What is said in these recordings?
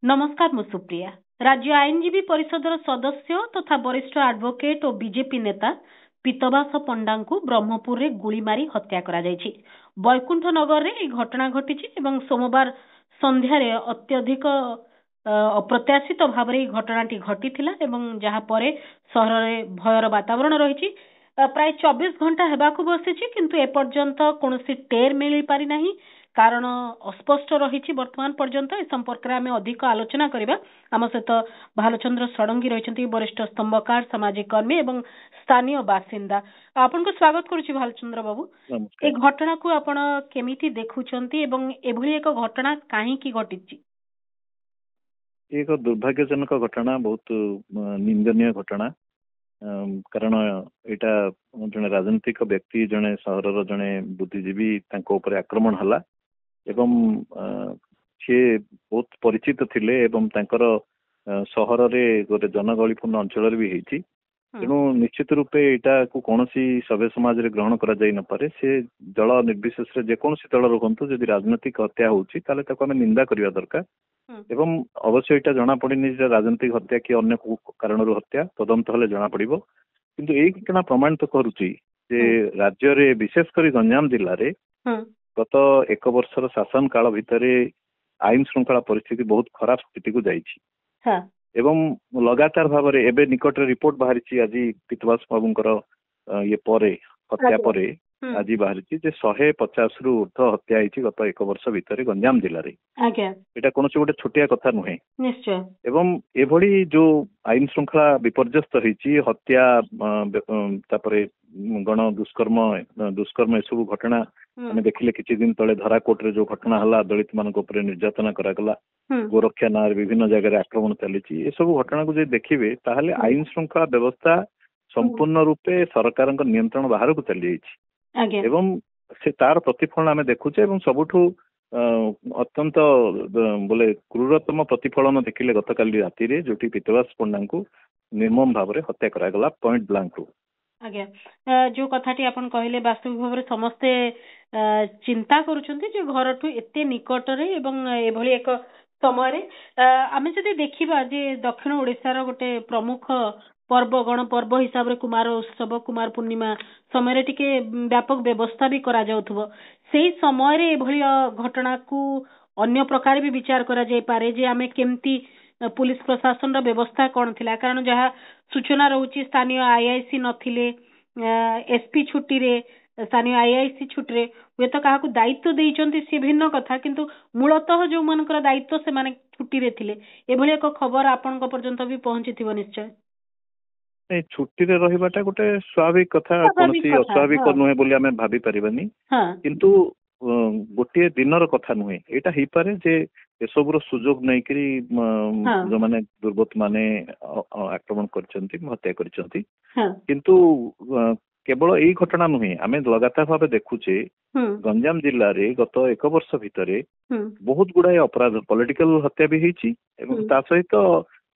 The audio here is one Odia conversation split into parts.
नमस्कार मु सुप्रिया। राज्य आईनजीवी परिषदर सदस्य तथा वरिष्ठ एडवोकेट और बीजेपी नेता पीतवास पंडा को ब्रह्मपुर रे गुली मारी हत्या करा जायछि। बैकुंठ नगर रे ई घटना घटिछि एवं सोमवार संध्या रे अत्यधिक अप्रत्याशित भाव में घटनाटी घटिथिला एवं जहा परे सहर रे भयर वातावरण रहिछि। प्राय 24 घंटा हेबाकु बसिछि किंतु एपर्यंत कोनोसी टेर मिली पारि नाही। कारण अस्पष्ट रही वर्तमान पर्यंत ए संपर्क में आम अधिक आलोचना करबा। आम सहित भालचंद्र षडंगी रही वरिष्ठ स्तंभकार सामाजिक कर्मी एवं स्थानीय बासिंदा। आपन को स्वागत करुछि भालचंद्र बाबू। ए घटना को आपण केमिति देखुछंती एवं एभली एक घटना काहे की घटिछि? एक दुर्भाग्यजनक घटना, बहुत निंदनीय घटना। कारण एटा जने राजनीतिक व्यक्ति जने सहरर जने बुद्धिजीवी तांको ऊपर आक्रमण हला एवं सी बहुत परिचित थिले एवं तांकर सहर रे गोटे जनगहलीपूर्ण अंचल भी होती। तेणु निश्चित रूपे यहाँ को कौन सभ्य समाज रे ग्रहण करा जाई न पारे। से दल निर्विशेष रे जेकोसी दल रुहतु जदि राजनीतिक हत्या होउची ताले ताको आमे निंदा करिया दरकार। एवं अवश्य यहाँ जना पड़नी राजनीतिक हत्या कि अन्य कारण हत्या तदंत हेले जना पड़िबो। किंतु एई घटना प्रमाणित करुची जे राज्य रे विशेषकर गंजाम जिल्ला रे गत एक वर्षर शासन काल भितरे आईन श्रृंखला परिस्थिति बहुत खराब स्थिति को जाइछि। एवं लगातार भाव में एबे निकट रिपोर्ट बाहरी आज पीतवास बाबूंकर ये परे हत्या परे आज बाहरी 150 रु ऊर्ध हत्या होती गत एक वर्ष भितर गंजाम जिले में। यहाँ कौन गोटे छोटिया कथा नुहे। एवं एभली जो आईन श्रृंखला विपर्यस्त होती हत्या तापरे गण दुष्कर्म एसबू घटना आम देखिले किछि दिन तले धराकोट रे जो घटना हला दलित मान निर्यातना करागला गोरक्षा ना विभिन्न जगह आक्रमण चली ए सब घटना को देखिए ताहले आईन श्रृंखला व्यवस्था संपूर्ण रूपे सरकार नियंत्रण बाहर को चली जाइछि। एवं से तार प्रतिफलन आम देखुचे एवं सबुठु अत्यंत बोले क्रूरतम प्रतिफलन देखिले गतकाली राति रे जोटी पीतवास पंडा को निर्मम भाव में हत्या करागला पॉइंट ब्लैंक। आज्ञा जो कथाटी आपण कहले वास्तविक भाव में समस्ते चिंता करुछंती जे घर ठू एते निकट रे एवं एभली एक समय रे आमे जदि देखिबा जे दक्षिण ओडिसा रो गोटे प्रमुख पर्व गण पर्व हिसाब रे कुमार उत्सव कुमार पूर्णिमा समय रे टिके व्यापक व्यवस्था भी करा जाउथबो। सेही समय रे एभली घटना को अन्य प्रकार भी विचार करा जाय पारे जे आमे केमती पुलिस प्रशासन रो व्यवस्था कोन थिला। कारण जहा सूचना रहउची स्थानीय आईआईसी नथिले एसपी छुट्टी रे स्थानीय आईआईसी छुट्टी रे वे तो काहा को दायित्व देइचंती से भिन्न कथा किंतु मूलतः जो मानकर दायित्व से माने छुट्टी रे थिले एभली एक खबर आपन पर्यंत भी पहुंचीथिबो निश्चय। छुट्टी रे रहिबाटा गोटे स्वाभाविक कथा कोनसी अस्वाभाविक नुहे बोली आमे भाबी परिबानी। किंतु गोटे दिनर कथा नुहे एटा हेई पारे जे एसबुर सुजोग नहीं करी जो माने दुर्बृत्त माने आक्रमण करछंती हत्या करछंती। किंतु केवल यही घटना नुहे आमे लगातार भाव देखुचे गंजाम जिल्ला रे गत एक वर्ष भितरे बहुत गुड़ाए अपराध पॉलिटिकल हत्या भी होईची एवं ता सहित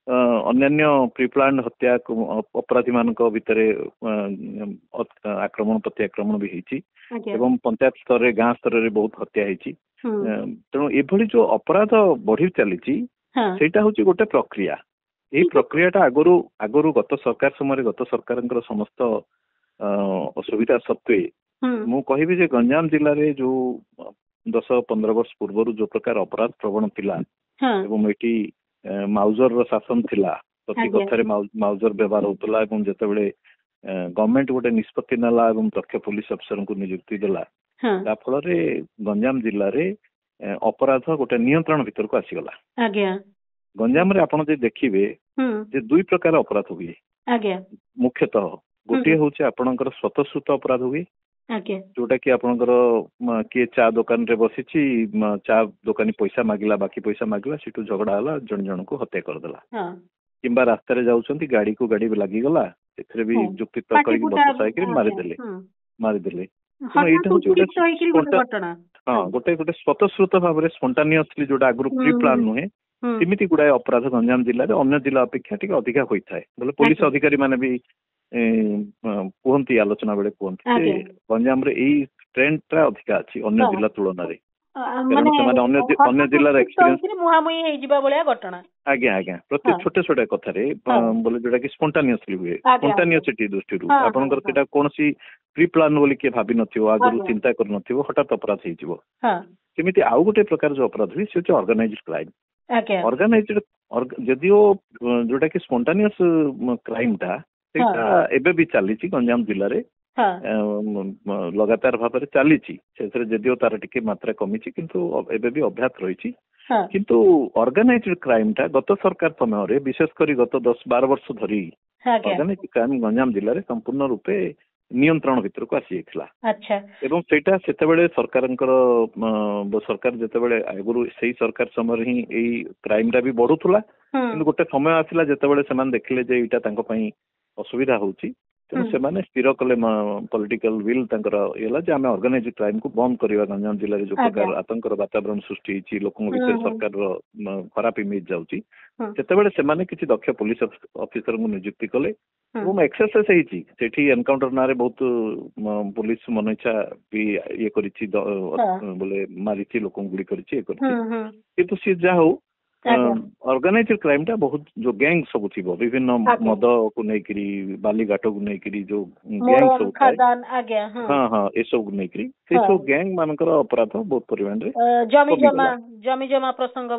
अन्यान्य प्रीप्लान हत्या अपराधी मान भितरे आक्रमण प्रति आक्रमण भी होईची एवं पंचायत स्तर रे गाँ स्तर रे बहुत हत्या होईची। तेणु एभली जो अपराध बढ़ी चली सेटा होची गोटे प्रक्रिया। यही प्रक्रियाटा आगरू गत सरकार समय गत सरकार समस्त असुविधा सत्वे मु कहिबी जे गंजाम जिल्ला रे जो 10-15 वर्ष पूर्व जो प्रकार अपराध प्रवण थिला एवं एटी माउजर शासन थिला प्रति कथारे माउजर व्यवहार होतला एवं जेतेबेले गवर्नमेंट गोटे निष्पत्ति नला एवं दक्ष पुलिस अफसर को नियुक्ति देला ता फल रे गंजाम जिल्ला रे अपराध गोटे नियंत्रण भीतर को आसीगला। गंजाम रे आपण जे देखिबे जे दुई प्रकार अपराध हुए मुख्यतः गोटे होचे आपणकर स्वतःस्फूर्त अपराध हुए जोटा कि आपणकर किए चा दुकान रे बसिची चा दुकानी पैसा मागिला बाकी पैसा मागिला सिटू झगड़ा हला जन जन को हत्या कर देला किंबा रास्ता रे जाउछंती गाड़ी को गाड़ी लागि गला एथरे भी जुक्ति तर्क करी बस साइकिल मारि देले एटा होचे घटना। हां गोटे गोटे स्वतःस्फूर्त भाव रे स्पॉन्टेनियसली जोटा आगु प्री प्लान नुहे सिमिति गुडाए अपराध गंजाम जिल्ला रे अन्य जिल्ला अपेक्षा टिके अधिका होई थाए। बोले पुलिस अधिकारी माने भी कहती आलोचना बेले कहते गंजाम रे यही ट्रेंड टा अधिका अच्छी अन्य जिला तुलन रे। ମାନେ ସେମାନେ ଅନ୍ୟ ଜିଲ୍ଲାର ଏକ୍ସପିରିଏନ୍ସ ମୁହାଁମୁହିଁ ହେଇଯିବା ଭଳିଆ ଘଟଣା। ଆଜ୍ଞା ଆଜ୍ଞା ପ୍ରତି ଛୋଟ ଛୋଟ କଥାରେ ବୋଲେ ଯୋଉଟା କି ସ୍ପଣ୍ଟାନିୟସଲି ହୁଏ, ସ୍ପଣ୍ଟାନିୟସିଟି ଦୃଷ୍ଟିରୁ ଆପଣଙ୍କର ସେଇଟା କୌଣସି ପ୍ରି ପ୍ଲାନ୍ ବୋଲି କିଏ ଭାବି ନଥିବ, ଆଗରୁ ଚିନ୍ତା କରିନଥିବ, ହଠାତ୍ ଅପରାଧ ହେଇଯିବ। ସେମିତି ଆଉ ଗୋଟେ ପ୍ରକାର ଯୋଉ ଅପରାଧ ହୁଏ ସେ ହଉଛି ଅର୍ଗାନାଇଜ୍ଡ କ୍ରାଇମ। ଅର୍ଗାନାଇଜ୍ଡ ଯଦିଓ ଯୋଉଟା କି ସ୍ପଣ୍ଟାନିୟସ କ୍ରାଇମ ଟା ସେଇଟା ଏବେ ବି ଚାଲିଛି ଗଞ୍ଜାମ ଜିଲ୍ଲାରେ, ଲଗାତାର ଭାବରେ ଚାଲିଛି। ସେଥିରେ ଯଦିଓ ତାର ଟିକେ ମାତ୍ରା କମିଛି କିନ୍ତୁ ଏବେ ବି ଅଭ୍ୟାସ ରହିଛି। କିନ୍ତୁ ଅର୍ଗାନାଇଜ୍ଡ କ୍ରାଇମ ଟା ଗତ ସରକାର ସମୟରେ ବିଶେଷ କରି ଗତ 10-12 ବର୍ଷ ଧରି ଅର୍ଗାନାଇଜ୍ଡ କ୍ରାଇମ ଗଞ୍ଜାମ ଜିଲ୍ଲାରେ ସମ୍ପୂର୍ଣ୍ଣ ରୂପେ ନିୟନ୍ତ୍ରଣ ଭିତରକୁ ଆସିଯାଇଥିଲା। ଏବଂ ସେଇଟା ସେତେବେଳେ ସରକାର ଯେତେବେଳେ ଆଗରୁ ସେଇ ସରକାର ସମୟରେ ହିଁ ଏଇ କ୍ରାଇମ ଟା ବି ବଢୁଥିଲା। କିନ୍ତୁ ଗୋଟେ ସମୟ ଆସିଲା ଯେତେବେଳେ ସେମାନେ ଦେଖିଲେ ଯେ ଏଇଟା ତାଙ୍କ ପାଇଁ ଅସୁବିଧା ହଉଛି, ତେଣୁ ସେମାନେ ସ୍ଥିର କଲେ, ପଲିଟିକାଲ ୱିଲ୍ ତାଙ୍କର ହେଲା ଯେ ଆମେ ଅର୍ଗାନାଇଜ୍ଡ କ୍ରାଇମ କୁ ବନ୍ଦ କରିବା। ଗଞ୍ଜାମ ଜିଲ୍ଲାରେ ଯୋଉ ପ୍ରକାର ଆତଙ୍କର ବାତାବରଣ ସୃଷ୍ଟି ହେଇଛି, ଲୋକଙ୍କ ଭିତରେ ସରକାରର ଖରାପ ଇମେଜ ଯାଉଛି, ସେତେବେଳେ ସେମାନେ କିଛି ଦକ୍ଷ ପୋଲିସ ଅଫିସରଙ୍କୁ ନିଯୁକ୍ତି କଲେ ଏବଂ ଏକ୍ସରସାଇଜ ହେଇଛି ସେଠି। ଏନକାଉଣ୍ଟର ନାଁରେ ବହୁତ ପୋଲିସ ମନଇଚ୍ଛା ବି ଇଏ କରିଛି, ବୋଲେ ମାରିଛି, ଲୋକଙ୍କୁ ଗୁଳି କରିଛି, ଇଏ କରିଛି। କିନ୍ତୁ ସିଏ ଯାହା ହଉ ଅର୍ଗାନାଇଜ୍ଡ କ୍ରାଇମ ଟା ବହୁତ ଯୋଉ ଗ୍ୟାଙ୍ଗ ସବୁ ଥିବ, ବିଭିନ୍ନ ମଦକୁ ନେଇକିରି, ବାଲିଘାଟକୁ ନେଇକିରି ଯୋଉ ଗ୍ୟାଙ୍ଗ ସବୁ ଥାଏ, ଏସବୁକୁ ନେଇକିରି ସେଇ ସବୁ ଗ୍ୟାଙ୍ଗ ମାନଙ୍କର ଅପରାଧ ବହୁତ ପରିମାଣରେ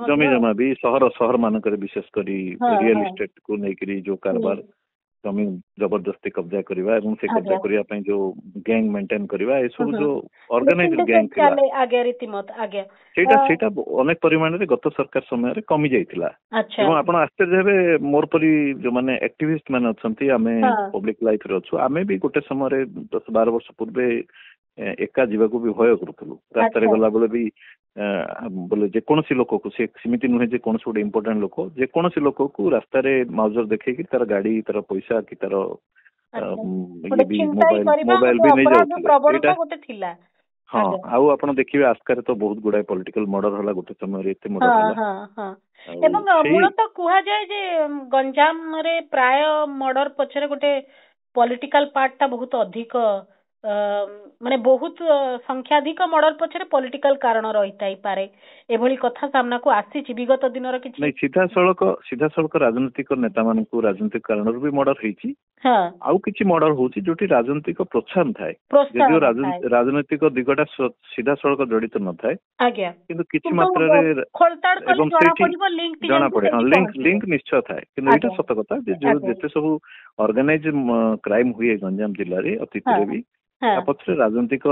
ଜମି ଜମା ବି ସହର ମାନଙ୍କରେ ବିଶେଷ କରି ରିଅଲ ଇଷ୍ଟେଟ କୁ ନେଇକିରି ଯୋଉ କାରବାର, ଜମି ଜବରଦସ୍ତି କବ୍ଜା କରିବା ଏବଂ ସେ କବ୍ଜା କରିବା ପାଇଁ ଯୋଉ ଗ୍ୟାଙ୍ଗ ମେଣ୍ଟେନ କରିବା, ଏସବୁ ଯୋଉ ଅର୍ଗାନାଇଜ୍ଡ ଗ୍ୟାଙ୍ଗ ଥିଲା ସେଇଟା ଅନେକ ପରିମାଣରେ ଗତ ସରକାର ସମୟରେ କମି ଯାଇଥିଲା। ଏବଂ ଆପଣ ଆଶ୍ଚର୍ଯ୍ୟ ହେବେ, ମୋର ପରି ଯୋଉମାନେ ଆକ୍ଟିଭିଷ୍ଟ ମାନେ ଅଛନ୍ତି, ଆମେ ପବ୍ଲିକ ଲାଇଫରେ ଅଛୁ, ଆମେ ବି ଗୋଟେ ସମୟରେ 10-12 ବର୍ଷ ପୂର୍ବେ ଏକା ଯିବାକୁ ବି ଭୟ କରୁଥିଲୁ। ରାସ୍ତାରେ ଗଲାବେଳେ ବି ବୋଲେ ଯେକୌଣସି ଲୋକକୁ, ସେ ସେମିତି ନୁହେଁ ଯେ କୌଣସି ଗୋଟେ ଇମ୍ପୋର୍ଟାଣ୍ଟ ଲୋକ, ଯେକୌଣସି ଲୋକକୁ ରାସ୍ତାରେ ମାଉଜର ଦେଖେଇକି ତାର ଗାଡି, ତାର ପଇସା କି ତାର ମୋବାଇଲ ବି ନେଇଯାଉଥିଲେ। ଆଉ ଆପଣ ଦେଖିବେ ଆସ୍କାରେ ତ ବହୁତ ଗୁଡାଏ ପଲିଟିକାଲ ମର୍ଡର ହେଲା, ଗୋଟେ ସମୟରେ ଏତେ ମର୍ଡର ହେଲା। ଏବଂ ମୂଳତଃ କୁହାଯାଏ ଯେ ଗଞ୍ଜାମରେ ପ୍ରାୟ ମର୍ଡର ପଛରେ ଗୋଟେ ପଲିଟିକାଲ ପାର୍ଟ ଟା ବହୁତ ଅଧିକ, ମାନେ ବହୁତ ସଂଖ୍ୟାଧିକ ମର୍ଡର ପଛରେ ପଲିଟିକାଲ କାରଣ ରହିଥାଇପାରେ, ଏଭଳି କଥା ସାମ୍ନାକୁ ଆସିଛି ବିଗତ ଦିନର କିଛି। ସିଧାସଳଖ ରାଜନୈତିକ ନେତା ମାନଙ୍କୁ ରାଜନୈତିକ କାରଣରୁ ବି ମର୍ଡର ହେଇଛି। ଆଉ କିଛି ମର୍ଡର ହଉଛି ଯୋଉଠି ରାଜନୈତିକ ପ୍ରୋତ୍ସାହନ ଥାଏ, ଯଦିଓ ରାଜନୈତିକ ଦିଗଟା ସିଧାସଳଖ ଜଡିତ ନଥାଏ, କିନ୍ତୁ କିଛି ମାତ୍ରାରେ ଏବଂ ସେଇଠି ଜଣା ପଡେ, ଲିଙ୍କ ନିଶ୍ଚୟ ଥାଏ। କିନ୍ତୁ ଏଇଟା ସତ କଥା ଯେ ଯେତେ ସବୁ ଅର୍ଗାନାଇଜ କ୍ରାଇମ ହୁଏ ଗଞ୍ଜାମ ଜିଲ୍ଲାରେ ଅତୀତରେ ବି, ତା ପଛରେ ରାଜନୈତିକ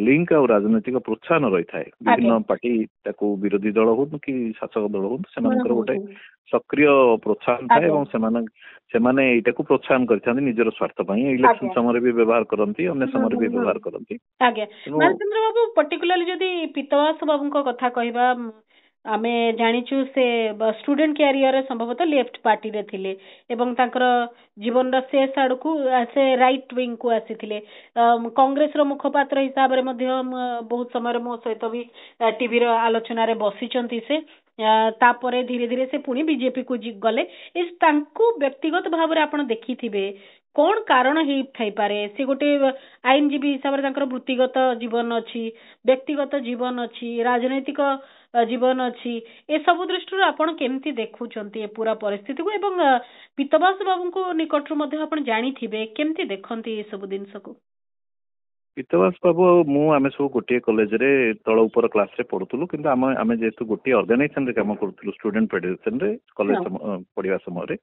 ଲିଙ୍କ ଆଉ ରାଜନୈତିକ ପ୍ରୋତ୍ସାହନ ରହିଥାଏ। ବିଭିନ୍ନ ପାର୍ଟି, ତାକୁ ବିରୋଧୀ ଦଳ ହୁଅନ୍ତୁ କି ଶାସକ ଦଳ ହୁଅନ୍ତୁ, ସେମାନଙ୍କର ଗୋଟେ ସକ୍ରିୟ ପ୍ରୋତ୍ସାହନ ଥାଏ ଏବଂ ସେମାନେ ଏଇଟାକୁ ପ୍ରୋତ୍ସାହନ କରିଥାନ୍ତି ନିଜର ସ୍ୱାର୍ଥ ପାଇଁ। ଇଲେକ୍ସନ ସମୟରେ ବି ବ୍ୟବହାର କରନ୍ତି, ଅନ୍ୟ ସମୟରେ ବି ବ୍ୟବହାର କରନ୍ତି। ନରେନ୍ଦ୍ର ବାବୁ, ପର୍ଟିକୁଲାରଲି ଯଦି ପିତବାସ ବାବୁଙ୍କ କଥା କହିବା, ଆମେ ଜାଣିଛୁ ସେ ଷ୍ଟୁଡେଣ୍ଟ କ୍ୟାରିୟର ସମ୍ଭବତଃ ଲେଫ୍ଟ ପାର୍ଟିରେ ଥିଲେ ଏବଂ ତାଙ୍କର ଜୀବନର ଶେଷ ଆଡକୁ ସେ ରାଇଟ ୱିଙ୍ଗ କୁ ଆସିଥିଲେ। କଂଗ୍ରେସର ମୁଖପାତ୍ର ହିସାବରେ ମଧ୍ୟ ବହୁତ ସମୟରେ ମୋ ସହିତ ବି ଟିଭିର ଆଲୋଚନାରେ ବସିଛନ୍ତି ସେ। ତାପରେ ଧୀରେ ଧୀରେ ସେ ପୁଣି ବିଜେପି କୁ ଗଲେ। ତାଙ୍କୁ ବ୍ୟକ୍ତିଗତ ଭାବରେ ଆପଣ ଦେଖିଥିବେ, କଣ କାରଣ ହେଇଥାଇପାରେ? ସେ ଗୋଟେ ଆଇନଜୀବୀ ହିସାବରେ ତାଙ୍କର ବୃତ୍ତିଗତ ଜୀବନ ଅଛି, ବ୍ୟକ୍ତିଗତ ଜୀବନ ଅଛି, ରାଜନୈତିକ ଜୀବନ ଅଛି। ଏସବୁ ଦୃଷ୍ଟିରୁ ଆପଣ କେମିତି ଦେଖୁଛନ୍ତି ଏ ପୁରା ପରିସ୍ଥିତିକୁ? ଏବଂ ପିତବାସ ବାବୁଙ୍କୁ ନିକଟରୁ ମଧ୍ୟ ଆପଣ ଜାଣିଥିବେ, କେମିତି ଦେଖନ୍ତି ଏସବୁ ଜିନିଷକୁ? ପିତବାସ ବାବୁ ଆଉ ମୁଁ ଆମେ ସବୁ ଗୋଟିଏ କଲେଜରେ ତଳ ଉପର କ୍ଲାସରେ ପଢୁଥିଲୁ, କିନ୍ତୁ ଆମେ ଯେହେତୁ ଗୋଟିଏ ଅର୍ଗାନାଇଜେସନରେ କାମ କରୁଥିଲୁ, ଷ୍ଟୁଡେଣ୍ଟ ଫେଡେରେସନରେ କଲେଜ ପଢିବା ସମୟରେ,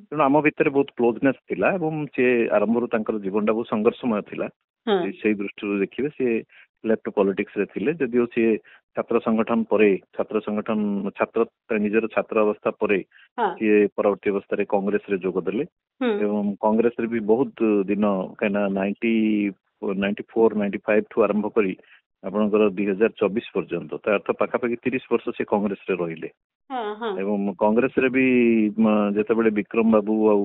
ତେଣୁ ଆମ ଭିତରେ ବହୁତ କ୍ଲୋଜନେସ ଥିଲା ଏବଂ ସେ ଆରମ୍ଭରୁ ତାଙ୍କର ଜୀବନଟା ବହୁତ ସଂଘର୍ଷମୟ ଥିଲା। ସେଇ ଦୃଷ୍ଟିରୁ ଦେଖିବେ, ସେ ଲେଫ୍ଟ ପଲିଟିକ୍ସ ରେ ଥିଲେ, ଯଦିଓ ସିଏ ଛାତ୍ର ସଂଗଠନ ପରେ ନିଜର ଛାତ୍ର ଅବସ୍ଥା ପରେ ସିଏ ପରବର୍ତ୍ତୀ ଅବସ୍ଥାରେ କଂଗ୍ରେସରେ ଯୋଗ ଦେଲେ ଏବଂ କଂଗ୍ରେସରେ ବି ବହୁତ ଦିନ, କାହିଁକିନା 94-95 ଠୁ ଆରମ୍ଭ କରି ଆପଣଙ୍କର 2024 ପର୍ଯ୍ୟନ୍ତ, ତା ଅର୍ଥ ପାଖାପାଖି 30 ବର୍ଷ ସେ କଂଗ୍ରେସରେ ରହିଲେ। ଏବଂ କଂଗ୍ରେସରେ ବି ଯେତେବେଳେ ବିକ୍ରମ ବାବୁ ଆଉ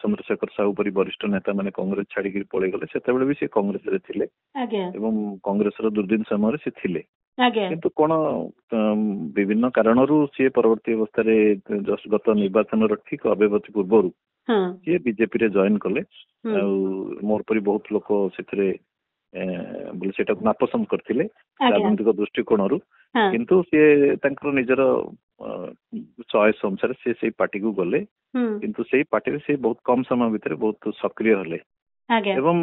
ଚନ୍ଦ୍ରଶେଖର ସାହୁ ପରି ବରିଷ୍ଠ ନେତା ମାନେ କଂଗ୍ରେସ ଛାଡିକି ପଳେଇଗଲେ, ସେତେବେଳେ ବି ସେ କଂଗ୍ରେସରେ ଥିଲେ ଏବଂ କଂଗ୍ରେସର ଦୁର୍ଦିନ ସମୟରେ ସେ ଥିଲେ। କିନ୍ତୁ କଣ ବିଭିନ୍ନ କାରଣରୁ ସିଏ ପରବର୍ତ୍ତୀ ଅବସ୍ଥାରେ ଗତ ନିର୍ବାଚନର ଠିକ ଅବ୍ୟବଧି ପୂର୍ବରୁ ସିଏ ବିଜେପିରେ ଜଏନ କଲେ। ଆଉ ମୋର ପରି ବହୁତ ଲୋକ ସେଥିରେ କରିଥିଲେ ସେଟାକୁ ନାପସନ୍ଦ କରିଥିଲେ ଆଜ୍ଞା ରାଜନୈତିକ ଦୃଷ୍ଟିକୋଣରୁ ହଁ କିନ୍ତୁ ସେ ତାଙ୍କର ନିଜର ଚଏସ୍ ଅନୁସାରେ ସେ ସେଇ ପାର୍ଟିକୁ ଗଲେ ହୁଁ କିନ୍ତୁ ସେଇ ପାର୍ଟିରେ ସେ ବହୁତ କମ ସମୟ ଭିତରେ ବହୁତ ସକ୍ରିୟ ହେଲେ ଆଜ୍ଞା ଏବଂ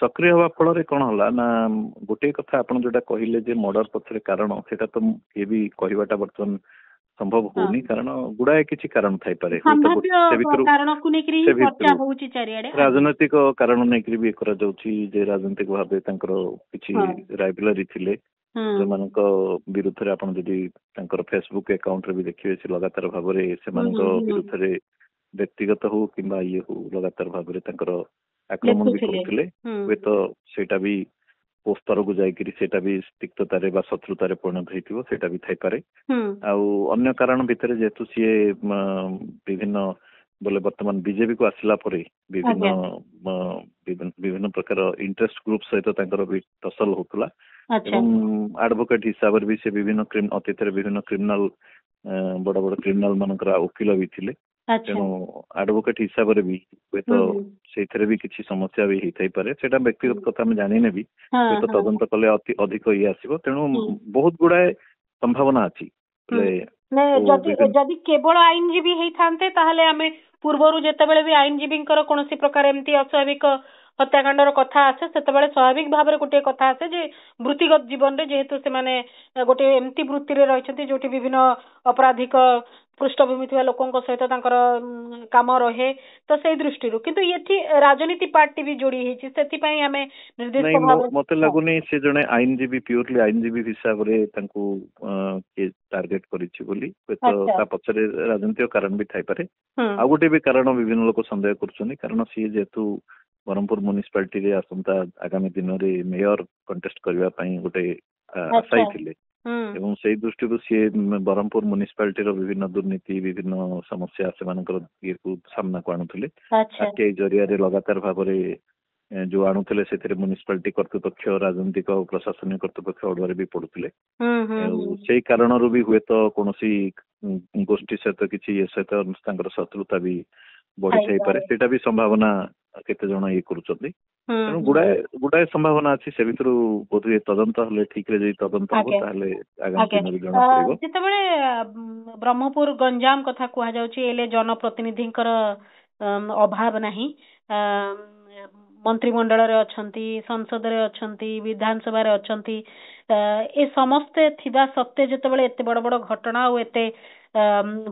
ସକ୍ରିୟ ହେବା ଫଳରେ କଣ ହେଲା ନା ଗୋଟିଏ କଥା ଆପଣ ଯୋଉଟା କହିଲେ ଯେ ମର୍ଡର ପଛରେ କାରଣ ସେଇଟା ତ କିଏ ବି କହିବାଟା ବର୍ତ୍ତମାନ ସମ୍ଭବ ହଁ ହଉନି କାରଣ ଗୁଡାଏ କିଛି କାରଣ ଥାଇପାରେ ହୁଏତ ସମ୍ଭାବ୍ୟ ସେ ଭିତରୁ କାରଣକୁ ନେଇକିରି ହିଁ ସେ ଚର୍ଚ୍ଚା ଭିତରୁ ହଉଛି ଚାରିଆଡେ ଆଜ୍ଞା ରାଜନୈତିକ କାରଣ ନେଇକରି ବି କରାଯାଉଛି ଯେ ରାଜନୈତିକ ଭାବେ ତାଙ୍କର କିଛି ହଁ ରାଇଭେଲାରୀ ଥିଲେ ହୁଁ ସେମାନଙ୍କ ବିରୁଦ୍ଧରେ ଆପଣ ଯଦି ତାଙ୍କର ଫେସବୁକ୍ ଆକାଉଣ୍ଟରେ ବି ଦେଖିବେ ସେ ଲଗାତାର ଭାବରେ ସେମାନଙ୍କ ବିରୁଦ୍ଧରେ ବ୍ୟକ୍ତିଗତ ହଉ କିମ୍ବା ଇଏ ହଉ ଲଗାତାର ଭାବରେ ତାଙ୍କର ଆକ୍ରମଣ ବି ଲେଖୁଥିଲେ କରୁଥିଲେ ହୁଏତ ସେଇଟା ବି କୋ ସ୍ତରକୁ ଯାଇକିରି ସେଇଟା ବି ତିକ୍ତତାରେ ବା ଶତ୍ରୁତାରେ ପରିଣତ ହେଇଥିବ ସେଇଟା ବି ଥାଇପାରେ ଆଉ ଅନ୍ୟ କାରଣ ଭିତରେ ଯେହେତୁ ସିଏ ବିଭିନ୍ନ ବୋଲେ ବର୍ତ୍ତମାନ ବିଜେପି କୁ ଆସିଲା ପରେ ବିଭିନ୍ନ ବିଭିନ୍ନ ପ୍ରକାର ଇଣ୍ଟରେଷ୍ଟ ଗ୍ରୁପ ସହିତ ତାଙ୍କର ବି ଟସଲ ହଉଥିଲା ଏବଂ ଆଡଭୋକେଟ ହିସାବରେ ବି ସେ ବିଭିନ୍ନ ଅତୀତରେ ବିଭିନ୍ନ କ୍ରିମିନାଲ ବଡ ବଡ କ୍ରିମିନାଲ ମାନଙ୍କର ଓକିଲ ବି ଥିଲେ ତେଣୁ ଆଡଭୋକେଟ ହିସାବରେ ବି ହୁଏତ ସେଇଥିରେ ବି କିଛି ସମସ୍ୟା ବି ହେଇଥାଇପାରେ ସେଇଟା ବ୍ୟକ୍ତିଗତ କଥା ଆମେ ଜାଣିନେ ବି ହୁଏତ ତଦନ୍ତ କଲେ ଅଧିକ ଇଏ ଆସିବ ତେଣୁ ବହୁତ ଗୁଡାଏ ସମ୍ଭାବନା ଅଛି ଯଦି କେବଳ ଆଇନଜୀବୀ ହେଇଥାନ୍ତେ ତାହେଲେ ଆମେ ପୂର୍ବରୁ ଯେତେବେଳେ ବି ଆଇନଜୀବୀଙ୍କର କୌଣସି ପ୍ରକାର ଏମିତି ଅସ୍ୱାଭାବିକ ହତ୍ୟାକାଣ୍ଡର କଥା ଆସେ ସେତେବେଳେ ସ୍ୱାଭାବିକ ଭାବରେ ଗୋଟିଏ କଥା ଆସେ ଯେ ବୃତ୍ତିଗତ ଜୀବନରେ ଯେହେତୁ ସେମାନେ ଗୋଟେ ଏମିତି ବୃତ୍ତିରେ ରହିଛନ୍ତି ଯୋଉଠି ବିଭିନ୍ନ ଅପରାଧିକ ପୃଷ୍ଠଭୂମି ଥିବା ଲୋକଙ୍କ ସହିତ ତାଙ୍କର କାମ ରହେ ତ ସେଇ ଦୃଷ୍ଟିରୁ କିନ୍ତୁ ଏଠି ରାଜନୀତି ପାର୍ଟି ବି ଯୋଡି ହେଇଛି ସେଥିପାଇଁ ଆମେ ନିର୍ଦ୍ଦିଷ୍ଟ ଭାବରେ ମତେ ଲାଗୁନି ସେ ଜଣେ ଆଇନଜୀବୀ ପ୍ୟୁରଲି ଆଇନଜୀବୀ ହିସାବରେ ତାଙ୍କୁ କିଏ ଟାର୍ଗେଟ କରିଛି ବୋଲି ହୁଏତ ତା ପଛରେ ରାଜନୈତିକ କାରଣ ବି ଥାଇପାରେ ଆଉ ଗୋଟେ ବି କାରଣ ବିଭିନ୍ନ ଲୋକ ସନ୍ଦେହ କରୁଛନ୍ତି କାରଣ ସିଏ ଯେହେତୁ ବ୍ରହ୍ମପୁର ମ୍ୟୁନିସିପାଲିଟିରେ ଆସନ୍ତା ଆଗାମୀ ଦିନରେ ମେୟର କଣ୍ଟେଷ୍ଟ କରିବା ପାଇଁ ଗୋଟେ ଆଶାୟୀ ଥିଲେ ଏବଂ ସେଇ ଦୃଷ୍ଟିରୁ ସିଏ ବ୍ରହ୍ମପୁର ମ୍ୟୁନିସିପାଲିଟିର ବିଭିନ୍ନ ଦୁର୍ନୀତି ବିଭିନ୍ନ ସମସ୍ୟା ସେମାନଙ୍କର ଇଏକୁ ସାମ୍ନାକୁ ଆଣୁଥିଲେ ଆର୍ଟିଆଇ ଜରିଆରେ ଲଗାତାର ଭାବରେ ଯୋଉ ଆଣୁଥିଲେ ସେଥିରେ ମ୍ୟୁନିସିପାଲିଟି କର୍ତ୍ତୃପକ୍ଷ ରାଜନୈତିକ ଆଉ ପ୍ରଶାସନିକ କର୍ତ୍ତୃପକ୍ଷ ଅଡୁଆରେ ବି ପଡୁଥିଲେ ସେଇ କାରଣରୁ ବି ହୁଏତ କୌଣସି ଗୋଷ୍ଠୀ ସହିତ କିଛି ଏ ସହିତ ତାଙ୍କର ଶତ୍ରୁତା ବି ବଢିଥାଇପାରେ ସେଇଟା ବି ସମ୍ଭାବନା କେତେ ଜଣ ଇଏ କରୁଛନ୍ତି ତେଣୁ ଗୁଡାଏ ସମ୍ଭାବନା ଅଛି ସେ ଭିତରୁ ବୋଧହୁଏ ତଦନ୍ତ ହେଲେ ଠିକରେ ଯଦି ତଦନ୍ତ ହବ ତାହେଲେ ଆଗାମୀ ଦିନରେ ଜଣା ପଡିବ ଯେତେବେଳେ ବ୍ରହ୍ମପୁର ଗଞ୍ଜାମ କଥା କୁହାଯାଉଛି ହେଲେ ଜନପ୍ରତିନିଧିଙ୍କର ଅଭାବ ନାହିଁ ମନ୍ତ୍ରିମଣ୍ଡଳରେ ଅଛନ୍ତି ସଂସଦରେ ଅଛନ୍ତି ବିଧାନସଭାରେ ଅଛନ୍ତି ଏ ସମସ୍ତେ ଥିବା ସତ୍ତ୍ୱେ ଯେତେବେଳେ ଏତେ ବଡ ବଡ ଘଟଣା ଆଉ ଏତେ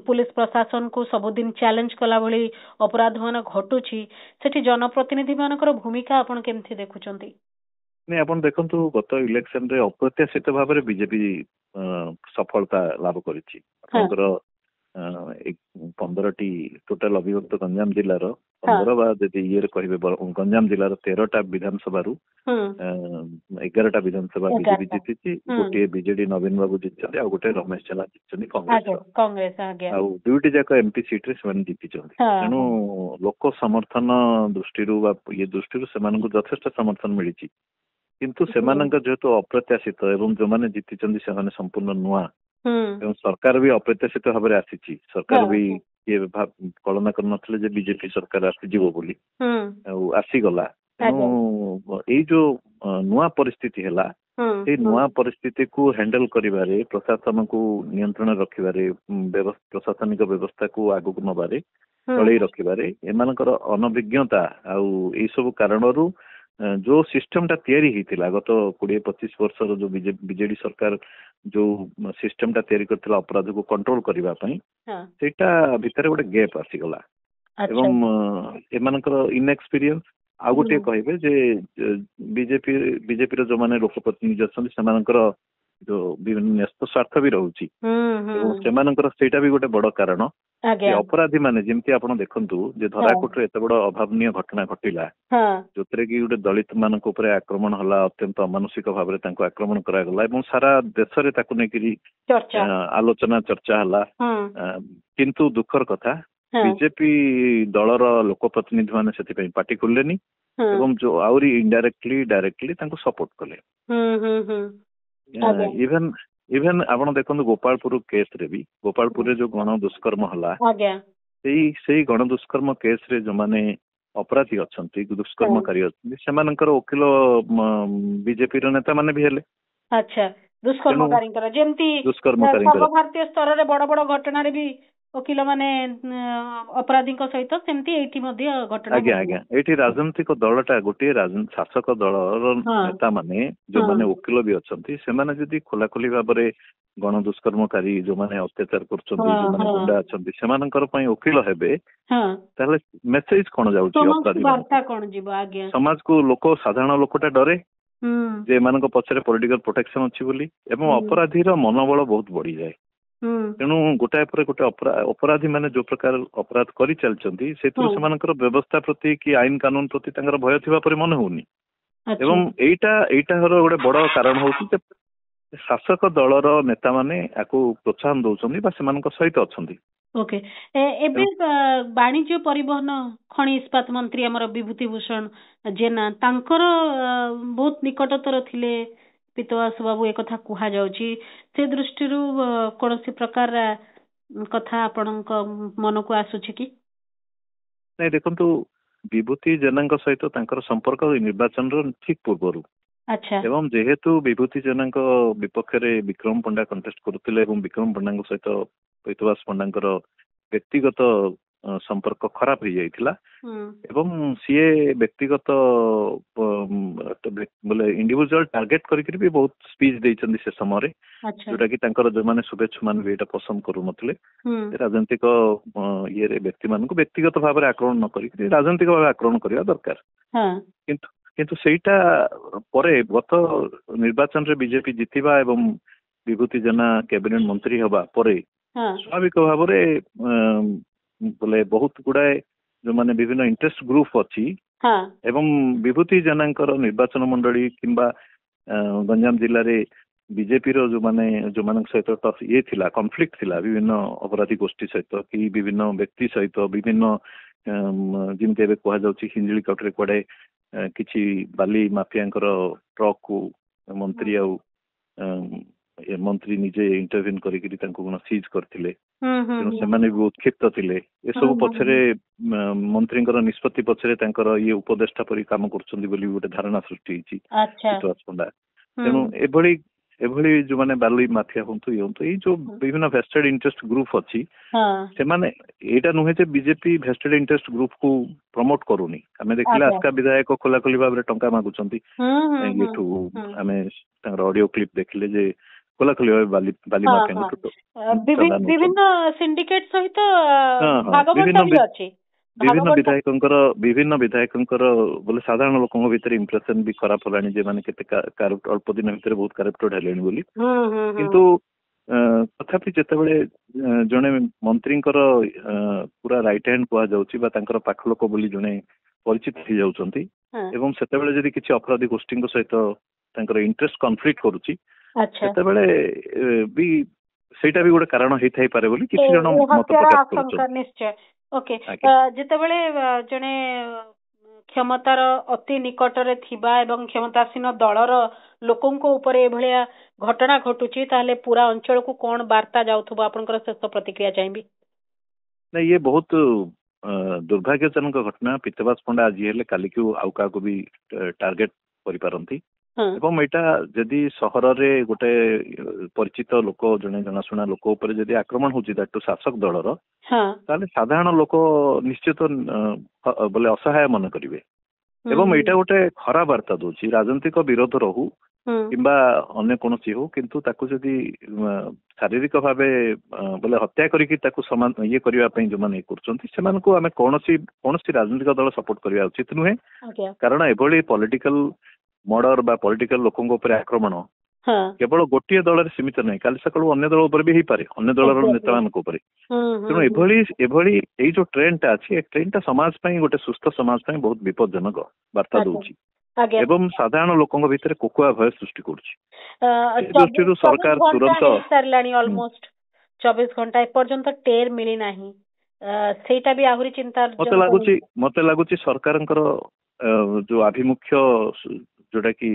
पुलिस प्रशासन को सबुदिन चैलेंज कला भली अपराध मान घटुची सेठी जनप्रतिनिधि मानकर भूमिका आपण केमथि देखुचंती नहीं आपण देखंतु गत इलेक्शन रे अप्रत्याशित भाव में बीजेपी सफलता लाभ करिछि आपनकर 15टी टोटल अभिभक्त गंजाम जिल्लार 15 बा जदि ये कहिबे गंजाम जिल्लार 13टा विधानसभा रु 11टा विधानसभा बीजेपी जीतिछि गोटे बीजेडी नवीन बाबू जीतिछथि आ गोटे रमेश चला जीतिछथि कांग्रेस आ दुईटी जाक एमपी सीट रे सेमान जीतिछथि तेनु लोक समर्थन दृष्टि रु बा ये दृष्टि रु सेमान को यथेष्ट समर्थन मिलिछि किंतु सेमानक जेहेतु अप्रत्याशित एवं जो माने जीतिछथि सेमाने संपूर्ण नुआ एवं सरकार भी अप्रत्याशित भाव में आसी सरकार भी ये कल्पना कर जे बीजेपी सरकार आसीजिवो बोली आसीगला तेणु ये जो नुआ परिस्थिति है नुआ परिस्थिति को हैंडल करिबारे प्रशासन को नियंत्रण रखिबारे प्रशासनिक व्यवस्था को आगु नबारे चलई रखिबारे एमानकर अनभिज्ञता आउ ए सब कारणरू जो सिस्टम टा तैयारी होता गत 20-25 वर्ष जो बीजेडी सरकार जो सिस्टम टा तैयारी करथिला अपराध को कंट्रोल करबा पई सेटा भितर गोटे गैप आसीगला एवं एमानकर इनएक्सपीरियंस आ गोटे कहबे जे बीजेपी रो जो माने लोक प्रतिनिधि अछन सेमानकर जो विभिन्न न्यस्त स्वार्थ भी रहउची एवं सेमानकर सेटा भी गोटे बड़ कारण अपराधी माने जेमती आपण देखंतु जे धराकोट रे एते बड़ अभावनीय घटना घटिला जोतरे कि गोटे दलित मानक ऊपर आक्रमण हला अत्यंत अमानुषिक भाव रे तांको आक्रमण करा गला एवं सारा देश रे ताकु नै कि आलोचना चर्चा हला किंतु दुखर कथा बीजेपी दलर लोक प्रतिनिधि माने सेति पई पार्टी खुललेनी एवं जो आउरी इनडायरेक्टली डायरेक्टली तांको सपोर्ट कले इवेन आपण देखंतु गोपालपुर केस रे भी गोपालपुर रे जो गण दुष्कर्म हला सेही गण दुष्कर्म केस रे जो माने ଅପରାଧୀ ଅଛନ୍ତି ଦୁଷ୍କର୍ମକାରୀ ଅଛନ୍ତି ସେମାନଙ୍କର ଓକିଲ ବିଜେପିର ନେତା ମାନେ ବି ହେଲେ। ଆଚ୍ଛା, ଦୁଷ୍କର୍ମକାରୀଙ୍କର ଯେମିତି ଦୁଷ୍କର୍ମକାରୀଙ୍କର ସର୍ବଭାରତୀୟ ସ୍ତରରେ ବଡ ବଡ ଘଟଣାରେ ବି ଓକିଲ ମାନେ ଅପରାଧୀଙ୍କ ସହିତ ସେମିତି ଏଇଠି ମଧ୍ୟ ଘଟଣା ଆଜ୍ଞା ଆଜ୍ଞା ଏଇଠି ରାଜନୈତିକ ଦଳଟା ଗୋଟିଏ ଶାସକ ଦଳର ନେତା ମାନେ ଯୋଉମାନେ ଓକିଲ ବି ଅଛନ୍ତି ସେମାନେ ଯଦି ଖୋଲାଖୋଲି ଭାବରେ ଗଣ ଦୁଷ୍କର୍ମକାରୀ ଯୋଉମାନେ ଅତ୍ୟାଚାର କରୁଛନ୍ତି ଯୋଉମାନେ ଗୁଣ୍ଡା ଅଛନ୍ତି ସେମାନଙ୍କର ପାଇଁ ଓକିଲ ହେବେ ତାହେଲେ ମେସେଜ କଣ ଯାଉଛି ଅପରାଧୀ ସମାଜକୁ ଲୋକ ସାଧାରଣ ଲୋକଟା ଡରେ ଯେ ଏମାନଙ୍କ ପଛରେ ପଲିଟିକାଲ ପ୍ରୋଟେକ୍ସନ ଅଛି ବୋଲି ଏବଂ ଅପରାଧୀର ମନୋବଳ ବହୁତ ବଢିଯାଏ। ତେଣୁ ଗୋଟାଏ ପରେ ଗୋଟେ ଅପରାଧୀ ମାନେ ଯୋଉ ପ୍ରକାର ଅପରାଧ କରି ଚାଲିଛନ୍ତି ସେଥିରୁ ସେମାନଙ୍କର ବ୍ୟବସ୍ଥା ପ୍ରତି କି ଆଇନ କାନୁନ ପ୍ରତି ତାଙ୍କର ଭୟ ଥିବା ପରି ମନେ ହଉନି। ଏବଂ ଏଇଟାର ଗୋଟେ ବଡ କାରଣ ହଉଛି ଯେ ଶାସକ ଦଳର ନେତା ମାନେ ଆକୁ ପ୍ରୋତ୍ସାହନ ଦଉଛନ୍ତି ବା ସେମାନଙ୍କ ସହିତ ଅଛନ୍ତି। ଓକେ, ଏବେ ବାଣିଜ୍ୟ ପରିବହନ ଖଣି ଇସ୍ପାତ ମନ୍ତ୍ରୀ ଆମର ବିଭୂତି ଭୂଷଣ ଜେନା ତାଙ୍କର ବହୁତ ନିକଟତର ଥିଲେ ପୀତବାସ ବାବୁ ଏକଥା କୁହାଯାଉଛି। ସେ ଦୃଷ୍ଟିରୁ କୌଣସି ପ୍ରକାର କଥା ଆପଣଙ୍କ ମନକୁ ଆସୁଛି କି? ନାଇଁ ଦେଖନ୍ତୁ ବିଭୂତି ଜେନାଙ୍କ ସହିତ ତାଙ୍କର ସମ୍ପର୍କ ନିର୍ବାଚନର ଠିକ ପୂର୍ବରୁ ଏବଂ ଯେହେତୁ ବିଭୂତି ଜେନାଙ୍କ ବିପକ୍ଷରେ ବିକ୍ରମ ପଣ୍ଡା କଣ୍ଟେଷ୍ଟ କରୁଥିଲେ ଏବଂ ବିକ୍ରମ ପଣ୍ଡାଙ୍କ ସହିତ ପୀତବାସ ପଣ୍ଡାଙ୍କର ବ୍ୟକ୍ତିଗତ ସମ୍ପର୍କ ଖରାପ ହେଇଯାଇଥିଲା ଏବଂ ସିଏ ବ୍ୟକ୍ତିଗତ ବୋଲେ ଇଣ୍ଡିଭିଜୁଆଲ ଟାର୍ଗେଟ କରିକି ବି ବହୁତ ସ୍ପିଚ୍ ଦେଇଛନ୍ତି ସେ ସମୟରେ ଯୋଉଟା କି ତାଙ୍କର ଯୋଉମାନେ ଶୁଭେଚ୍ଛୁ ମାନେ ବି ଏଇଟା ପସନ୍ଦ କରୁନଥିଲେ। ରାଜନୈତିକ ଇଏରେ ବ୍ୟକ୍ତି ମାନଙ୍କୁ ବ୍ୟକ୍ତିଗତ ଭାବରେ ଆକ୍ରମଣ ନ କରିକି ରାଜନୈତିକ ଭାବେ ଆକ୍ରମଣ କରିବା ଦରକାର। କିନ୍ତୁ ସେଇଟା ପରେ ଗତ ନିର୍ବାଚନରେ ବିଜେପି ଜିତିବା ଏବଂ ବିଭୂତି ଜେନା କ୍ୟାବିନେଟ ମନ୍ତ୍ରୀ ହେବା ପରେ ସ୍ୱାଭାବିକ ଭାବରେ ବୋଲେ ବହୁତ ଗୁଡାଏ ଯୋଉମାନେ ବିଭିନ୍ନ ଇଣ୍ଟରେଷ୍ଟ ଗ୍ରୁପ ଅଛି ଏବଂ ବିଭୂତି ଜେନାଙ୍କର ନିର୍ବାଚନ ମଣ୍ଡଳୀ କିମ୍ବା ଗଞ୍ଜାମ ଜିଲ୍ଲାରେ ବିଜେପିର ଯୋଉମାନଙ୍କ ସହିତ ଇଏ ଥିଲା କନଫ୍ଲିକ୍ଟ ଥିଲା ବିଭିନ୍ନ ଅପରାଧୀ ଗୋଷ୍ଠୀ ସହିତ କି ବିଭିନ୍ନ ବ୍ୟକ୍ତି ସହିତ ବିଭିନ୍ନ ଯେମିତି ଏବେ କୁହାଯାଉଛି ହିଞ୍ଜିଳି କଟରେ କୁଆଡେ କିଛି ବାଲି ମାଫିଆଙ୍କର ଟ୍ରକ୍ କୁ ମନ୍ତ୍ରୀ ଆଉ ମନ୍ତ୍ରୀ ନିଜେ ଇଣ୍ଟରଭିନ୍ କରିକି ତାଙ୍କୁ ସିଜ୍ କରିଥିଲେ। ତେଣୁ ସେମାନେ ବି ବହୁତ କ୍ଷିପ୍ତ ଥିଲେ। ଏସବୁ ପଛରେ ମନ୍ତ୍ରୀଙ୍କର ନିଷ୍ପତ୍ତି ପଛରେ ତାଙ୍କର ଇଏ ଉପଦେଷ୍ଟା ପରି କାମ କରୁଛନ୍ତି ବୋଲି ଗୋଟେ ଧାରଣା ସୃଷ୍ଟି ହେଇଛି ପୀତବାସ ପଣ୍ଡା। ତେଣୁ ଏଭଳି ଯୋଉମାନେ ବାଲି ମାଫିଆ ହୁଅନ୍ତୁ ଇଏ ହୁଅନ୍ତୁ ଏଇ ଯୋଉ ବିଭିନ୍ନ ଭେଷ୍ଟେଡ୍ ଇଣ୍ଟରେଷ୍ଟ ଗ୍ରୁପ ଅଛି ସେମାନେ ଏଇଟା ନୁହେଁ ଯେ ବିଜେପି ଭେଷ୍ଟେଡ୍ ଇଣ୍ଟରେଷ୍ଟ ଗ୍ରୁପ କୁ ପ୍ରମୋଟ କରୁନି। ଆମେ ଦେଖିଲେ ଆସ୍କା ବିଧାୟକ ଖୋଲାଖୋଲି ଭାବରେ ଟଙ୍କା ମାଗୁଛନ୍ତି। ଏଠୁ ଆମେ ତାଙ୍କର ଅଡିଓ କ୍ଲିପ ଦେଖିଲେ ଯେ ଖୋଲାଖୋଲି ଭାବେ ବାଲି ମାଫିଆଙ୍କ ବିଭିନ୍ନ ସିଣ୍ଡିକେଟ ସହିତ ବିଭିନ୍ନ ବିଧାୟକଙ୍କର ବୋଲେ ସାଧାରଣ ଲୋକଙ୍କ ଭିତରେ ଇମ୍ପ୍ରେସନ ବି ଖରାପ ହେଲାଣି ଯେମାନେ କେତେ ଅଳ୍ପ ଦିନ ଭିତରେ ବହୁତ କାରେକ୍ଟେଡ ହେଲେଣି ବୋଲି। କିନ୍ତୁ ତଥାପି ଯେତେବେଳେ ଜଣେ ମନ୍ତ୍ରୀଙ୍କର ପୁରା ରାଇଟ ହ୍ୟାଣ୍ଡ କୁହାଯାଉଛି ବା ତାଙ୍କର ପାଖ ଲୋକ ବୋଲି ଜଣେ ପରିଚିତ ହେଇଯାଉଛନ୍ତି ଏବଂ ସେତେବେଳେ ଯଦି କିଛି ଅପରାଧୀ ଗୋଷ୍ଠୀଙ୍କ ସହିତ ତାଙ୍କର ଇଣ୍ଟରେଷ୍ଟ କନଫ୍ଲିକ୍ଟ କରୁଛି ସେତେବେଳେ ବି ସେଇଟା ବି ଗୋଟେ କାରଣ ହେଇଥାଇପାରେ ବୋଲି କିଛି ଜଣ ମତ ପ୍ରକାଶ କରୁଛନ୍ତି। ଓକେ, ଯେତେବେଳେ ଜଣେ କ୍ଷମତାର ଅତି ନିକଟରେ ଥିବା ଏବଂ କ୍ଷମତାସୀନ ଦଳର ଲୋକଙ୍କ ଉପରେ ଏଭଳିଆ ଘଟଣା ଘଟୁଛି ତାହେଲେ ପୁରା ଅଞ୍ଚଳକୁ କଣ ବାର୍ତ୍ତା ଯାଉଥିବ ଆପଣଙ୍କର ଶେଷ ପ୍ରତିକ୍ରିୟା ଚାହିଁବି। ନାଇଁ ଇଏ ବହୁତ ଦୁର୍ଭାଗ୍ୟଜନକ ଘଟଣା। ପୀତବାସ ପଣ୍ଡା ଆଜି ହେଲେ କାଲିକୁ ଆଉ କାହାକୁ ବି ଟାର୍ଗେଟ କରିପାରନ୍ତି ଏବଂ ଏଇଟା ଯଦି ସହରରେ ଗୋଟେ ପରିଚିତ ଲୋକ ଜଣେ ଜଣାଶୁଣା ଲୋକ ଉପରେ ଯଦି ଆକ୍ରମଣ ହଉଛି ତାଠୁ ଶାସକ ଦଳର ତାହେଲେ ସାଧାରଣ ଲୋକ ନିଶ୍ଚିତ ବୋଲେ ଅସହାୟ ମନେ କରିବେ ଏବଂ ଏଇଟା ଗୋଟେ ଖରାପ ବାର୍ତ୍ତା ଦଉଛି। ରାଜନୈତିକ ବିରୋଧ ରହୁ କିମ୍ବା ଅନ୍ୟ କୌଣସି ହଉ କିନ୍ତୁ ତାକୁ ଯଦି ଶାରୀରିକ ଭାବେ ବୋଲେ ହତ୍ୟା କରିକି ତାକୁ ସମାନ ଇଏ କରିବା ପାଇଁ ଯୋଉମାନେ ଇଏ କରୁଛନ୍ତି ସେମାନଙ୍କୁ ଆମେ କୌଣସି ରାଜନୈତିକ ଦଳ ସପୋର୍ଟ କରିବା ଉଚିତ ନୁହେଁ। କାରଣ ଏଭଳି ପଲିଟିକାଲ ମର୍ଡର ବା ପଲିଟିକାଲ ଲୋକଙ୍କ ଉପରେ ଆକ୍ରମଣ କେବଳ ଗୋଟିଏ ଦଳରେ ସୀମିତ ନାହିଁ, କାଲି ସକାଳୁ ଅନ୍ୟ ଦଳ ଉପରେ ବି ହେଇପାରେ, ଅନ୍ୟ ଦଳର ନେତାମାନଙ୍କ ଉପରେ। ତେଣୁ ଏଭଳି ଏଇ ଯୋଉ ଟ୍ରେଣ୍ଡଟା ଅଛି ଏ ଟ୍ରେଣ୍ଡଟା ସମାଜ ପାଇଁ ଗୋଟେ ସୁସ୍ଥ ସମାଜ ପାଇଁ ବହୁତ ବିପଦଜନକ ବାର୍ତ୍ତା ଦଉଛି ଏବଂ ସାଧାରଣ ଲୋକଙ୍କ ଭିତରେ କୋକୁଆ ଭୟ ସୃଷ୍ଟି କରୁଛି। ଦୃଷ୍ଟିରୁ ସରକାର ତୁରନ୍ତ ଅଲମୋଷ୍ଟ 24 ଘଣ୍ଟା ଏପର୍ଯ୍ୟନ୍ତ ଟେର୍ ମିଳି ନାହିଁ, ସେଇଟା ବି ଆହୁରି ଚିନ୍ତା। ମତେ ଲାଗୁଛି ସରକାରଙ୍କର ଯୋଉ ଆଭିମୁଖ୍ୟ ଯୋଉଟା କି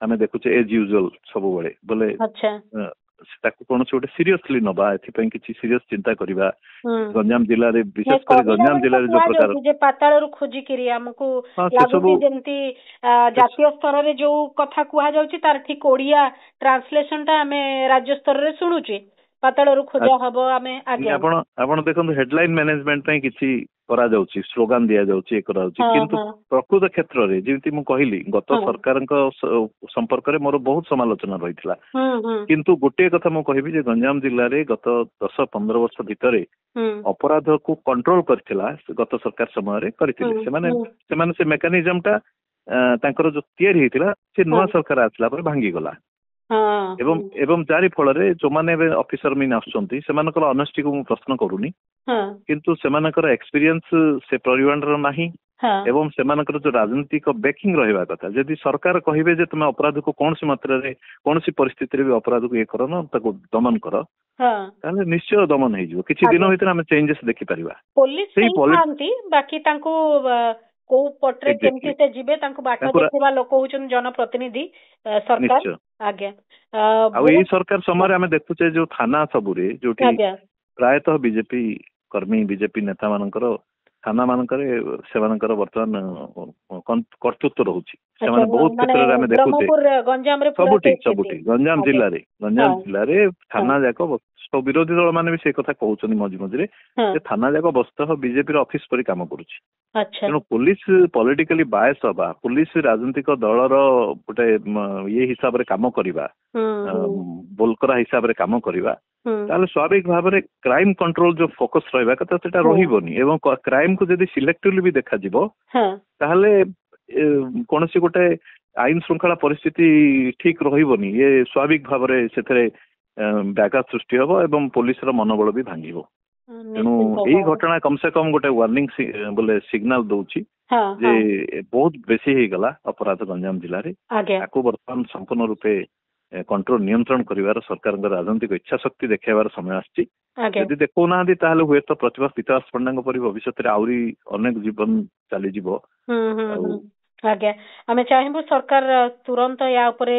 ଆମେ ଦେଖୁଛେ ଏଜ ୟୁଜୁଆଲ ସବୁବେଳେ ବୋଲେ ତାକୁ କୌଣସି ଗୋଟେ ସିରିୟସଲି ନବା ଏଥିପାଇଁ କିଛି ସିରିୟସ ଚିନ୍ତା କରିବା ଗଞ୍ଜାମ ଜିଲ୍ଲାରେ ବିଶେଷ କରି ଗଞ୍ଜାମ ଜିଲ୍ଲାରେ ଯୋଉ ପ୍ରକାର ଯେ ପାତାଳରୁ ଖୋଜିକିରି ଆମକୁ ଲାଗୁଛି ଯେମିତି ଜାତୀୟ ସ୍ତରରେ ଯୋଉ କଥା କୁହାଯାଉଛି ତାର ଠିକ ଓଡିଆ ଟ୍ରାନ୍ସଲେସନ ଟା ଆମେ ରାଜ୍ୟ ସ୍ତରରେ ଶୁଣୁଛେ ପାତାଳରୁ ଖୋଜା ହବ ଆମେ ଆପଣ ଦେଖନ୍ତୁ ହେଡଲାଇନ ମ୍ୟାନେଜମେଣ୍ଟ ପାଇଁ କିଛି କରାଯାଉଛି ସ୍ଲୋଗାନ ଦିଆଯାଉଛି ଏ କରାଯାଉଛି କିନ୍ତୁ ପ୍ରକୃତ କ୍ଷେତ୍ରରେ ଯେମିତି ମୁଁ କହିଲି ଗତ ସରକାରଙ୍କ ସମ୍ପର୍କରେ ମୋର ବହୁତ ସମାଲୋଚନା ରହିଥିଲା କିନ୍ତୁ ଗୋଟିଏ କଥା ମୁଁ କହିବି ଯେ ଗଞ୍ଜାମ ଜିଲ୍ଲାରେ ଗତ 10-15 ବର୍ଷ ଭିତରେ ଅପରାଧକୁ କଣ୍ଟ୍ରୋଲ କରିଥିଲା ଗତ ସରକାର ସମୟରେ କରିଥିଲେ ସେମାନେ ସେ ମେକାନିଜମ ଟା ତାଙ୍କର ଯୋଉ ତିଆରି ହେଇଥିଲା ସେ ନୂଆ ସରକାର ଆସିଲା ପରେ ଭାଙ୍ଗିଗଲା ଏବଂ ଯାରି ଫଳରେ ଯୋଉମାନେ ଏବେ ଅଫିସର ମିନ୍ ଆସୁଛନ୍ତି ସେମାନଙ୍କର ଅନେଷ୍ଟିକୁ ମୁଁ ପ୍ରଶ୍ନ କରୁନି କିନ୍ତୁ ସେମାନଙ୍କର ଏକ୍ସପିରିଏନ୍ସ ସେ ପରିମାଣର ନାହିଁ ଏବଂ ସେମାନଙ୍କର ଯୋଉ ରାଜନୈତିକ ବେକିଂ ରହିବା କଥା ଯଦି ସରକାର କହିବେ ଯେ ତୁମେ ଅପରାଧକୁ କୌଣସି ମାତ୍ରାରେ କୌଣସି ପରିସ୍ଥିତିରେ ବି ଅପରାଧକୁ ଇଏ କର ନା ତାକୁ ଦମନ କର ତାହେଲେ ନିଶ୍ଚୟ ଦମନ ହେଇଯିବ କିଛି ଦିନ ଭିତରେ ଆମେ ଚେଞ୍ଜେସ୍ ଦେଖିପାରିବା ବାକି ତାଙ୍କୁ କୋଉ ପଟରେ କେମିତି ସେ ଯିବେ ତାଙ୍କୁ ବାଟ ଦେଖେଇବା ଲୋକ ହଉଛନ୍ତି ଜନପ୍ରତିନିଧି ସରକାର ଆଜ୍ଞା ଆଉ ଏଇ ସରକାର ସମୟରେ ଆମେ ଦେଖୁଛେ ଯୋଉ ଥାନା ସବୁରେ ଯୋଉଠି ପ୍ରାୟତଃ ବିଜେପି କର୍ମୀ ବିଜେପି ନେତା ମାନଙ୍କର ଥାନା ମାନଙ୍କରେ ସେମାନଙ୍କର ବର୍ତ୍ତମାନ କର୍ତ୍ତୃତ୍ୱ ରହୁଛି ସେମାନେ ବହୁତ କ୍ଷେତ୍ରରେ ଆମେ ଦେଖୁଛେ ସବୁଠି ଗଞ୍ଜାମ ଜିଲ୍ଲାରେ ଥାନା ଯାକ ବିରୋଧୀ ଦଳ ମାନେ ବି ସେଇ କଥା କହୁଛନ୍ତି ମଝିରେ ଯେ ଥାନା ଯାକ ବସ୍ତଃ ବିଜେପିର ଅଫିସ ପରି କାମ କରୁଛି ତେଣୁ ପୋଲିସ ପଲିଟିକାଲି ବାୟସ ହବା ପୋଲିସ ରାଜନୈତିକ ଦଳର ଗୋଟେ ଇଏ ହିସାବରେ କାମ କରିବା ବୋଲକରା ହିସାବରେ କାମ କରିବା ତାହେଲେ ସ୍ୱାଭାବିକ ଭାବରେ କ୍ରାଇମ କଣ୍ଟ୍ରୋଲ ଯୋଉ ଫୋକସ ରହିବା କଥା ସେଟା ରହିବନି ଏବଂ କ୍ରାଇମ କୁ ଯଦି ସିଲେକ୍ଟିଭଲି ବି ଦେଖାଯିବ ତାହେଲେ କୌଣସି ଗୋଟେ ଆଇନ ଶୃଙ୍ଖଳା ପରିସ୍ଥିତି ଠିକ ରହିବନି ଇଏ ସ୍ୱାଭାବିକ ଭାବରେ ସେଥିରେ ବ୍ୟାଘାତ ସୃଷ୍ଟି ହବ ଏବଂ ପୋଲିସର ମନୋବଳ ବି ଭାଙ୍ଗିବ ତେଣୁ ଏଇ ଘଟଣା କମ ସେ କମ ଗୋଟେ ୱାର୍ଣ୍ଣିଂ ବୋଲେ ସିଗ୍ନାଲ ଦଉଛି ଯେ ବହୁତ ବେଶୀ ହେଇଗଲା ଅପରାଧ ଗଞ୍ଜାମ ଜିଲ୍ଲାରେ ତାକୁ ବର୍ତ୍ତମାନ ସମ୍ପୂର୍ଣ୍ଣ ରୂପେ କଣ୍ଟ୍ରୋଲ ନିୟନ୍ତ୍ରଣ କରିବାର ସରକାରଙ୍କ ରାଜନୈତିକ ଇଚ୍ଛା ଶକ୍ତି ଦେଖାଇବାର ସମୟ ଆସିଛି ଯଦି ଦେଖଉନାହାନ୍ତି ତାହେଲେ ହୁଏତ ପ୍ରତିଭା ପିତାସ ପଣ୍ଡାଙ୍କ ପରି ଭବିଷ୍ୟତରେ ଆହୁରି ଅନେକ ଜୀବନ ଚାଲିଯିବ ଆଜ୍ଞା ଆମେ ଚାହିଁବୁ ସରକାର ତୁରନ୍ତ ୟା ଉପରେ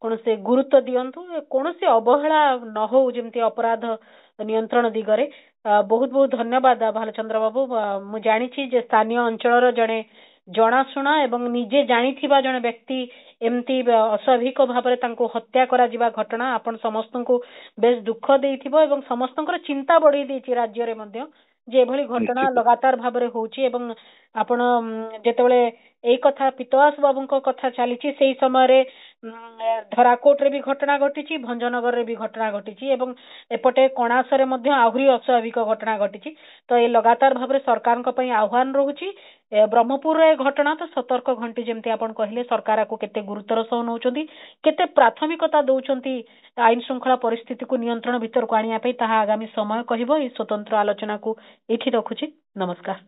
କୌଣସି ଗୁରୁତ୍ୱ ଦିଅନ୍ତୁ କୌଣସି ଅବହେଳା ନ ହଉ ଯେମିତି ଅପରାଧ ନିୟନ୍ତ୍ରଣ ଦିଗରେ ବହୁତ ବହୁତ ଧନ୍ୟବାଦ ଭାଲଚନ୍ଦ୍ର ବାବୁ ମୁଁ ଜାଣିଛି ଯେ ସ୍ଥାନୀୟ ଅଞ୍ଚଳର ଜଣେ ଜଣାଶୁଣା ଏବଂ ନିଜେ ଜାଣିଥିବା ଜଣେ ବ୍ୟକ୍ତି ଏମିତି ଅସ୍ୱାଭାବିକ ଭାବରେ ତାଙ୍କୁ ହତ୍ୟା କରାଯିବା ଘଟଣା ଆପଣ ସମସ୍ତଙ୍କୁ ବେଶ ଦୁଃଖ ଦେଇଥିବ ଏବଂ ସମସ୍ତଙ୍କର ଚିନ୍ତା ବଢେଇ ଦେଇଛି ରାଜ୍ୟରେ ମଧ୍ୟ ଯେ ଏଭଳି ଘଟଣା ଲଗାତାର ଭାବରେ ହଉଛି ଏବଂ ଆପଣ ଯେତେବେଳେ ଏଇ କଥା ପିତବାସ ବାବୁଙ୍କ କଥା ଚାଲିଛି ସେଇ ସମୟରେ ଧରାକୋଟରେ ବି ଘଟଣା ଘଟିଛି ଭଞ୍ଜନଗରରେ ବି ଘଟଣା ଘଟିଛି ଏବଂ ଏପଟେ କଣାସରେ ମଧ୍ୟ ଆହୁରି ଅସ୍ୱାଭାବିକ ଘଟଣା ଘଟିଛି ତ ଏ ଲଗାତାର ଭାବରେ ସରକାରଙ୍କ ପାଇଁ ଆହ୍ୱାନ ରହୁଛି ବ୍ରହ୍ମପୁରରେ ଘଟଣା ତ ସତର୍କ ଘଣ୍ଟି ଯେମିତି ଆପଣ କହିଲେ ସରକାର ଆକୁ କେତେ ଗୁରୁତର ସହ ନେଉଛନ୍ତି କେତେ ପ୍ରାଥମିକତା ଦଉଛନ୍ତି ଆଇନ ଶୃଙ୍ଖଳା ପରିସ୍ଥିତିକୁ ନିୟନ୍ତ୍ରଣ ଭିତରକୁ ଆଣିବା ପାଇଁ ତାହା ଆଗାମୀ ସମୟ କହିବ ଏହି ସ୍ୱତନ୍ତ୍ର ଆଲୋଚନାକୁ ଏଇଠି ରଖୁଛି ନମସ୍କାର।